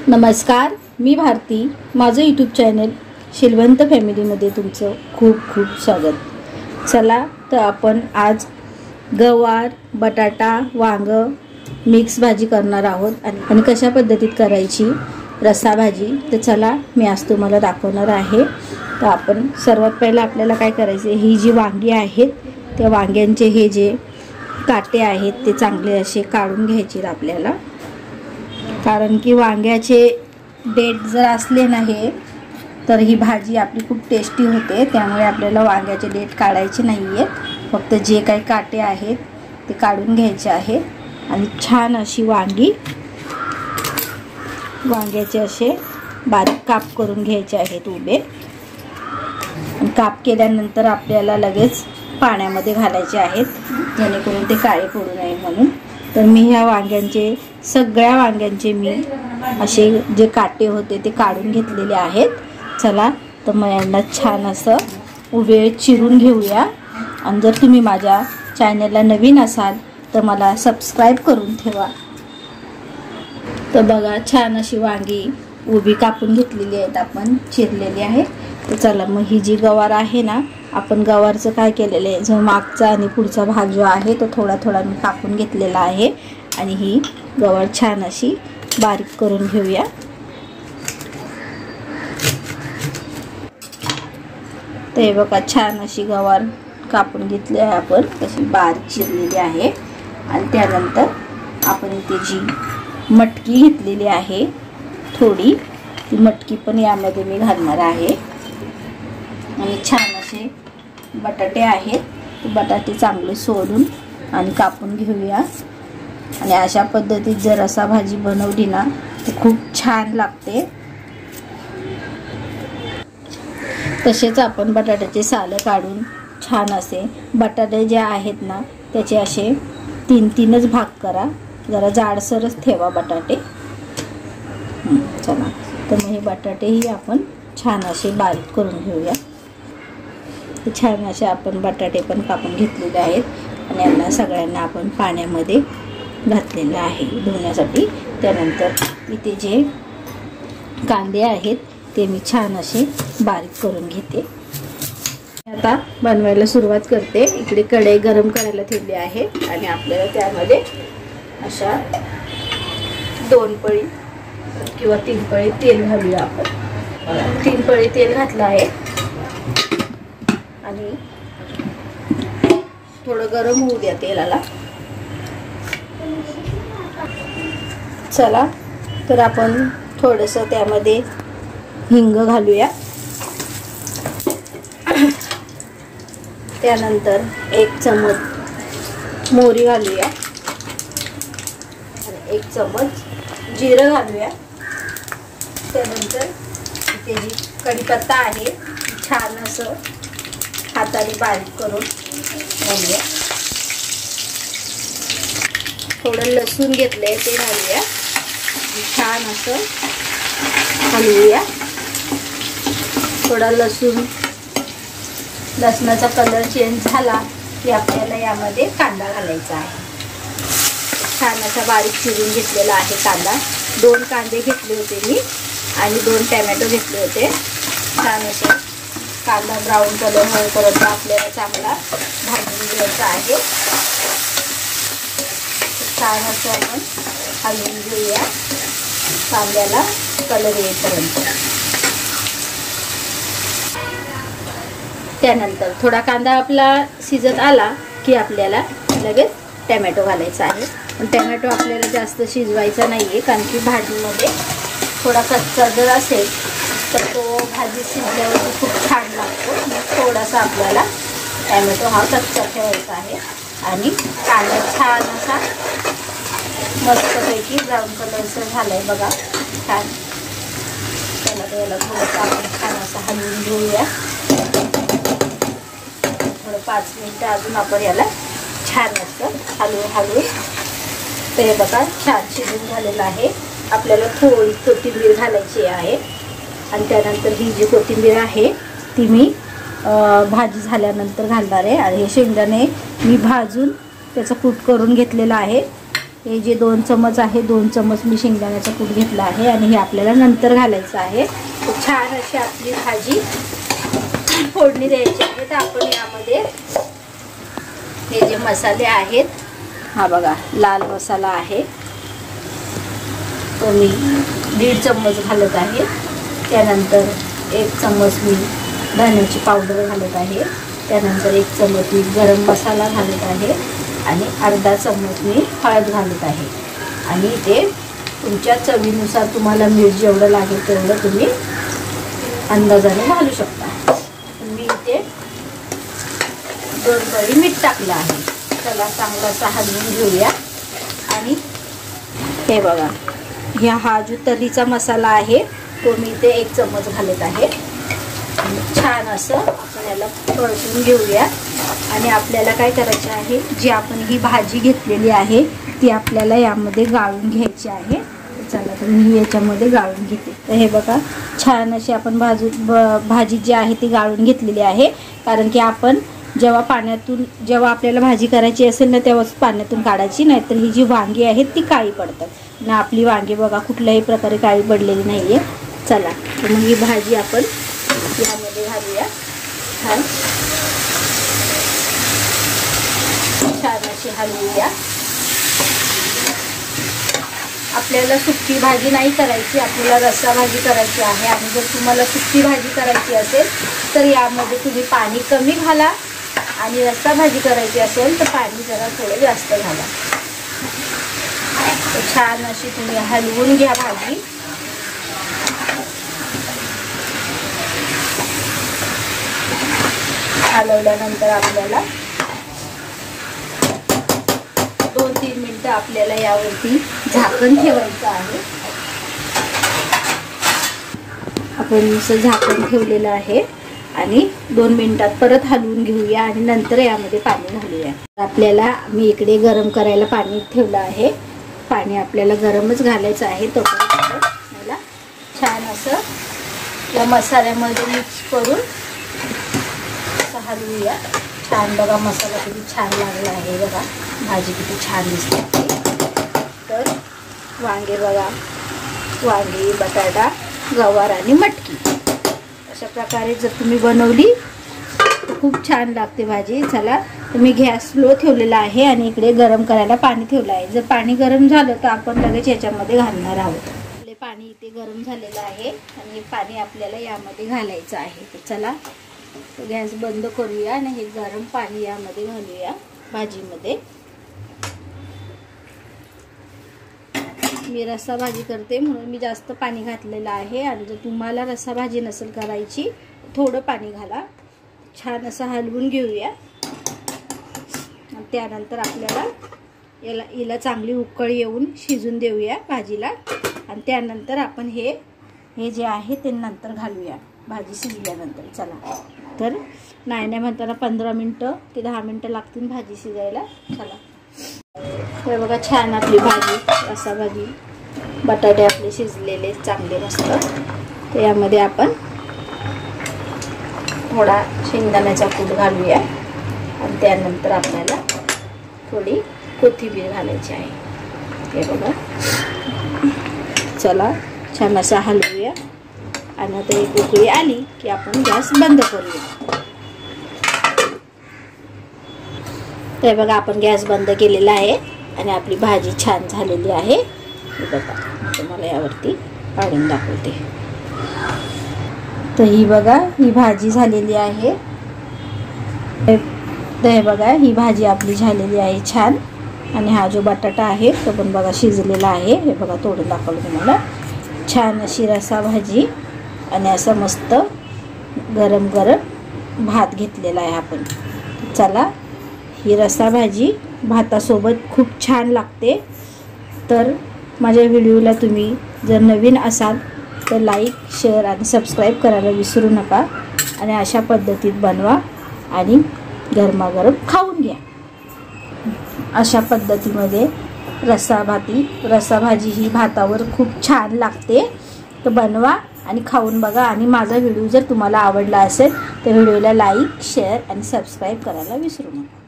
नमस्कार, मी भारती। माझं YouTube channel Shilwant फॅमिलीमध्ये तुमचं खूप खूप स्वागत। चला तर आपण आज गवार, बटाटा, वांग मिक्स भाजी करणार आहोत आणि कशा पद्धतीत करायची रस्सा भाजी तर चला मी आज तुम्हाला दाखवणार आहे। तर आपण सर्वात पहिला आपल्याला काय करायचे, ही जी वांगी आहेत त्या वांग्यांचे हे जे काटे आहेत ते चांगले असे काढून घ्यायचे आपल्याला, कारण की वांग्याचे देठ जर असले नाही तर ही भाजी आपली खूप टेस्टी होते। त्यामुळे आपल्याला वांग्याचे देठ काढायचे नाहीये, फक्त जे काही काटे आहेत ते काढून घ्यायचे आहेत आणि छान अशी वांग्याचे असे बारीक काप करून घ्यायचे आहेत उभे। आणि काप केल्यानंतर आपल्याला लगेच पाण्यामध्ये घालायचे आहेत जेणेकरून ते काळे पडू नये म्हणून। तर मी ह्या वांग्यांचे सगळ्या वांग्यांचे मी असे जे काटे होते ते काढून घेतलेले आहेत। चला तर मग यांना छान असं उभे चिरून घेऊया। आणि जर तुम्ही माझ्या चॅनलला नवीन असाल तर मला सबस्क्राईब करून ठेवा। तर बघा छान अशी वांगी उभी कापून घेतलेली आहेत, आपण चिरलेली आहे। तर चला मग ही जी गवार आहे ना, आपण गवारचं काय केलेलं आहे, जो मागचा आणि पुढचा भाग जो आहे तो थोडा थोडा मी कापून घेतलेला आहे आणि ही गवार छान अशी बारीक करून घेऊया। ते बघा छान अशी गवार कापून घेतली आहे आपण, कशी बारीक चिरलेली आहे। आणि त्यानंतर आपण इथे जी मटकी घेतलेली आहे थोडी, ती मटकी पण यामध्ये मी घालणार आहे। आणि छान असे बटाटे आहेत, ते बटाटे चांगले सोलून आणि कापून घेऊया। आणि अशा पद्धतीत जर रस्सा भाजी बनवली ना तर खूप छान लागते। तसेच आपण बटाट्याचे सालं काढून छान असे बटाटे जे आहेत ना त्याचे असे तीनच भाग करा, जरा जाडसरच ठेवा बटाटे। चला तर मग हे बटाटेही आपण छान असे बारीक करून घेऊया। छान असे आपण बटाटे पण कापून घेतलेले आहेत आणि यांना सगळ्यांना आपण पाण्यामध्ये घातलेलं आहे धुण्यासाठी। त्यानंतर इथे जे कांदे आहेत ते मी छान असे बारीक करून घेते। आता बनवायला सुरुवात करते। इकडे कढई गरम करायला ठेवली आहे आणि आपल्याला त्यामध्ये अशा 2 पळी किंवा 3 पळी तेल घालूया आपण। 3 पळी तेल घातलं आहे आणि थोडं गरम होऊ द्या तेलाला। चला तर आपण थोडंसं त्यामध्ये हिंग घालूया। त्यानंतर 1 चमच मोहरी घालूया आणि 1 चमच जिरं घालूया। त्यानंतर इथे जी कढीपत्ता आहे छान असं हाताने बारीक करून घालूया। थोडं लसूण घेतलंय ते घालूया, छान असं हलवूया। थोडा लसणाचा कलर चेंज झाला की आपल्याला यामध्ये कांदा घालायचा आहे। छान असा बारीक चिरून घेतलेला आहे कांदा। 2 कांदे घेतले होते मी आणि 2 टोमॅटो घेतले होते। छान असे कांदा ब्राऊन कलर होईपर्यंत आपल्याला चांगला भाजून घ्यायचा आहे। छान असं आपण हलवून घेऊया कांद्याला कलर येईपर्यंत। त्यानंतर थोडा कांदा आपला शिजत आला की आपल्याला लगेच टोमॅटो घालायचा आहे। पण टोमॅटो आपल्याला जास्त शिजवायचा नाहीये, कारण की भाजीमध्ये थोडा कच्चा जर असेल तर तो भाजी शिजल्यावर खूप छान लागतो। मग थोडासा आपल्याला टोमॅटो हा कच्चा ठेवायचा आहे। आणि कांदा छान असा मस्तपैकी ब्राऊन कलरचा झालाय बघा छान। त्याला याला थोडंसं आपण छान असं हलवून घेऊया। थोडं 5 मिनिटं अजून आपण याला छान असं हलवून तर हे बघा छान शिजून झालेलं आहे। आपल्याला थोडी कोथिंबीर घालायची आहे आणि त्यानंतर ही जी कोथिंबीर आहे ती मी भाजी झाल्यानंतर घालणार आहे। आणि हे शेंगदाणे मी भाजून त्याचा कूट करून घेतलेला आहे। हे जे 2 चमच आहे 2 चमच मी शेंगदाण्याचा कूट घेतला आहे आणि हे आपल्याला नंतर घालायचं आहे. छान अशी आपली भाजी फोडणी द्यायची आहे. तर आपण यामध्ये हे जे मसाले आहेत, हा बघा लाल मसाला आहे तो मी 1.5 चम्मच घालत आहे. त्यानंतर 1 चम्मच मी धण्याची पावडर घालत आहे. त्यानंतर 1 चम्मच मी गरम मसाला घालत आहे आणि अर्धा चम्मच मी हळद घालत आहे. आणि ते तुमच्या चवीनुसार तुम्हाला मीठ जेवढं लागेल तेवढं तुम्ही अंदाजाने घालू शकता. मी इथे 2 पळी मीठ टाकलं आहे. त्याला चांगलासा हलवून घेऊया. आणि हे बघा हा जो तर्रीचा मसाला आहे तो मी इथे 1 चम्मच घालत आहे. छान असं आपण याला परतून घेऊया. आणि आपल्याला काय करायचं आहे, जी आपण ही भाजी घेतलेली आहे ती आपल्याला यामध्ये गाळून घ्यायची आहे. चला तर मी याच्यामध्ये गाळून घेते. तर हे बघा छान अशी आपण भाजी जी आहे ती गाळून घेतलेली आहे. कारण की आपण जेव्हा आपल्याला भाजी करायची असेल ना तेव्हाच पाण्यातून काढायची, नाहीतर ही जी वांगी आहेत ती काळी पडतात ना. आपली वांगी बघा कुठल्याही प्रकारे काळी पडलेली नाही आहे. चला तर मग ही भाजी आपण यामध्ये घालूया. छान अशी हलवूया. आपल्याला सुकी भाजी नाही करायची, आपल्याला रस्सा भाजी करायची आहे. आणि जर तुम्हाला सुकी भाजी करायची असेल तर यामध्ये तुम्ही पाणी कमी घाला आणि रस्सा भाजी करायची असेल तर पाणी जरा थोडं जास्त घाला. छान अशी तुम्ही हलवून घ्या भाजी. हलवल्यानंतर आपल्याला 2-3 मिनिटं आपल्याला यावरती झाकण ठेवायचं आहे. आपण असं झाकण ठेवलेलं आहे आणि 2 मिनिटात परत हलवून घेऊया आणि नंतर यामध्ये पाणी घालूया. आपल्याला मी इकडे गरम करायला पाणी ठेवलं आहे. पाणी आपल्याला गरमच घालायचं आहे. तोपर्यंत मला छान असं या मसाल्यामध्ये मिक्स करून हलवूया. छान बघा मसाला किती छान लागला आहे. बघा भाजी किती छान दिसते. तर वांगे बघा, वांगी, बटाटा, गवार आणि मटकी अशा प्रकारे जर तुम्ही बनवली तर खूप छान लागते भाजी. चला मी गॅस स्लो ठेवलेला आहे आणि इकडे गरम करायला पाणी ठेवलं आहे. जर पाणी गरम झालं तर आपण लगेच याच्यामध्ये घालणार आहोत. आपले पाणी इथे गरम झालेलं आहे आणि हे पाणी आपल्याला यामध्ये घालायचं आहे. तर चला गॅस बंद करूया आणि हे गरम पाणी यामध्ये घालूया भाजीमध्ये. मी रस्सा भाजी करते म्हणून मी जास्त पाणी घातलेलं आहे. आणि जर तुम्हाला रस्सा भाजी नसेल करायची थोडं पाणी घाला. छान असं हलवून घेऊया. त्यानंतर आपल्याला याला चांगली उकळ येऊन शिजून देऊया भाजीला. आणि त्यानंतर आपण हे जे आहे ते नंतर घालूया भाजी शिजल्यानंतर. चला तर नाही म्हणताना 15 मिनटं ते 10 मिनटं लागतील भाजी शिजायला. चला हे बघा छान आपली भाजी, रस्सा भाजी, बटाटे आपले शिजलेले चांगले मस्त. तर यामध्ये आपण थोडा शेंगदाण्याचा कूट घालूया आणि त्यानंतर आपल्याला थोडी कोथिंबीर घालायची आहे. हे बघा चला छान असं हलवूया. आणि आता एक उकळी आली की आपण गॅस बंद करूया. तर बघा आपण गॅस बंद केलेला आहे आणि आपली भाजी छान झालेली आहे. हे बघा तुम्हाला यावरती काढून दाखवते. तर ही बघा ही भाजी झालेली आहे. तर हे बघा ही भाजी आपली झालेली आहे छान. आणि हा जो बटाटा आहे तो पण बघा शिजलेला आहे. हे बघा तोडून दाखवलं तुम्हाला. छान अशी रस्सा भाजी आणि असं मस्त गरम गरम भात घेतलेला आहे आपण. चला ही रस्सा भाजी भातासोबत खूप छान लागते. तर माझ्या व्हिडिओला तुम्ही जर नवीन असाल तर लाईक, शेअर आणि सबस्क्राईब करायला विसरू नका. आणि अशा पद्धतीत बनवा आणि गरमागरम खाऊन घ्या. अशा पद्धतीमध्ये रस्सा भाजी ही भातावर खूप छान लागते. तर बनवा आणि खाऊन बघा. आणि माझा व्हिडिओ जर तुम्हाला आवडला असेल तर व्हिडिओला लाईक, शेअर आणि सबस्क्राईब करायला विसरू नका.